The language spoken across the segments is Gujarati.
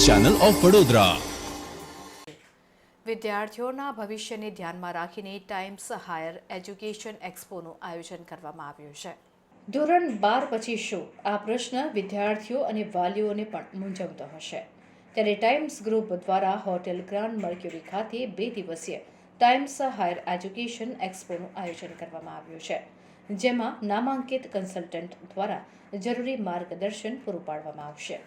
Channel of Vadodara. વિદ્યાર્થીઓના ભવિષ્યને ધ્યાનમાં રાખીને ટાઈમ્સ હાયર એજ્યુકેશન એક્સપોનું આયોજન કરવામાં આવ્યું છે। ધોરણ 12 પછી શું? આ પ્રશ્ન વિદ્યાર્થીઓ અને વાલીઓને પણ મૂંઝવતો હશે। ત્યારે ટાઈમ્સ ગ્રુપ દ્વારા હોટેલ ગ્રાન્ડ મર્ક્યુરી ખાતે 2 દિવસીય ટાઈમ્સ હાયર એજ્યુકેશન એક્સપોનું આયોજન કરવામાં આવ્યું છે, જેમાં નામાંકિત કન્સલ્ટન્ટ દ્વારા જરૂરી માર્ગદર્શન પૂરું પાડવામાં આવશે।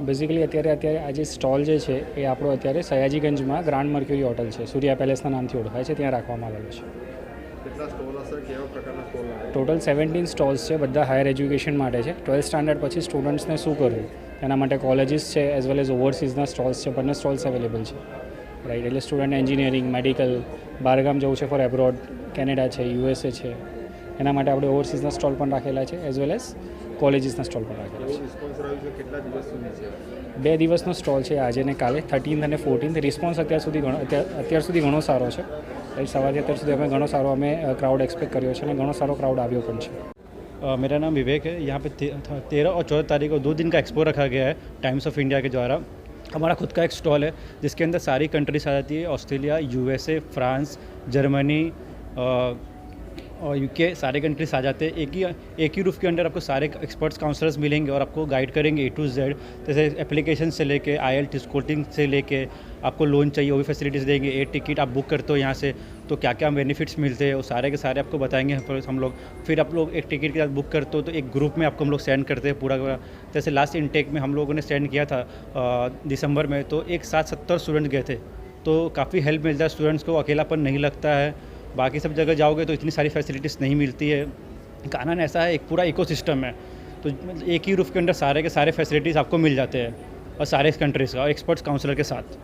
બેઝિકલી અત્યારે આજે સ્ટોલ જે છે એ આપણો અત્યારે સયાજીગંજમાં ગ્રાન્ડ મર્ક્યુરી હોટલ છે, સૂર્યા પેલેસના નામથી ઓળખાય છે, ત્યાં રાખવામાં આવેલો છે। કેટલા સ્ટોલ હશે, કેવા પ્રકારના સ્ટોલ હશે? ટોટલ 17 સ્ટોલ્સ છે, બધા હાયર એજ્યુકેશન માટે છે। 12th સ્ટાન્ડર્ડ પછી સ્ટુડન્ટ્સને શું કરવું એના માટે કોલેજીસ છે એઝ વેલ એઝ ઓવરસીઝના સ્ટોલ્સ છે, બંને સ્ટોલ્સ અવેલેબલ છે, રાઈટ। એટલે સ્ટુડન્ટ એન્જિનિયરિંગ, મેડિકલ, બહારગામ જવું છે ફોર એબ્રોડ, કેનેડા છે, યુએસએ છે, એના માટે આપણે ઓવરસીઝના સ્ટોલ પણ રાખેલા છે એઝ વેલ એઝ કોલેજીસના સ્ટોલ પણ રાખેલા છે। રિસ્પોન્સ રહ્યું છે કેટલા દિવસ સુધી છે? 2 દિવસનો સ્ટોલ છે, આજે ને કાલે 13th અને 14th। રિસ્પોન્સ અત્યાર સુધી ઘણો સારો છે, રાઈટ। સવારથી અત્યાર સુધી ઘણો સારો અમે ક્રાઉડ એક્સપેક્ટ કર્યો છે અને ઘણો સારો क्राउड આવ્યો પણ છે। मेरा नाम विवेक है। यहाँ पे 13 और 14 तारीख को 2 दिन का एक्सपो रखा गया है टाइम्स ऑफ इंडिया के द्वारा। हमारा खुद का एक स्टॉल है जिसके अंदर सारी कंट्रीज आ जाती है, ऑस्ट्रेलिया, यूएसए, फ्रांस, जर्मनी और यूके, सारे कंट्रीज आ जाते हैं। एक ही रूफ के अंदर आपको सारे एक्सपर्ट्स काउंसलर्स मिलेंगे और आपको गाइड करेंगे A to Z, जैसे एप्लीकेशन से लेके IELTS कोटिंग से लेके आपको लोन चाहिए वो भी फैसिलिटीज़ देंगे। एयर टिकट आप बुक करते हो यहाँ से तो क्या क्या बेनिफिट्स मिलते हैं वो सारे के सारे आपको बताएंगे हम लोग। फिर आप लोग एक टिकट के साथ बुक करते हो तो एक ग्रुप में आपको हम लोग सेंड करते हैं पूरा। जैसे लास्ट इनटेक में हम लोगों ने सेंड किया था दिसंबर में, तो एक साथ 70 स्टूडेंट गए थे, तो काफ़ी हेल्प मिलता है स्टूडेंट्स को, अकेलापन नहीं लगता है। बाकी सब जगह जाओगे तो इतनी सारी फैसिलिटीज़ नहीं मिलती है। कानन ऐसा है, एक पूरा इकोसिस्टम है, तो एक ही रूफ के अंदर सारे के सारे फैसिलिटीज़ आपको मिल जाते हैं और सारे कंट्रीज़ का और एक्सपर्ट्स काउंसलर के साथ।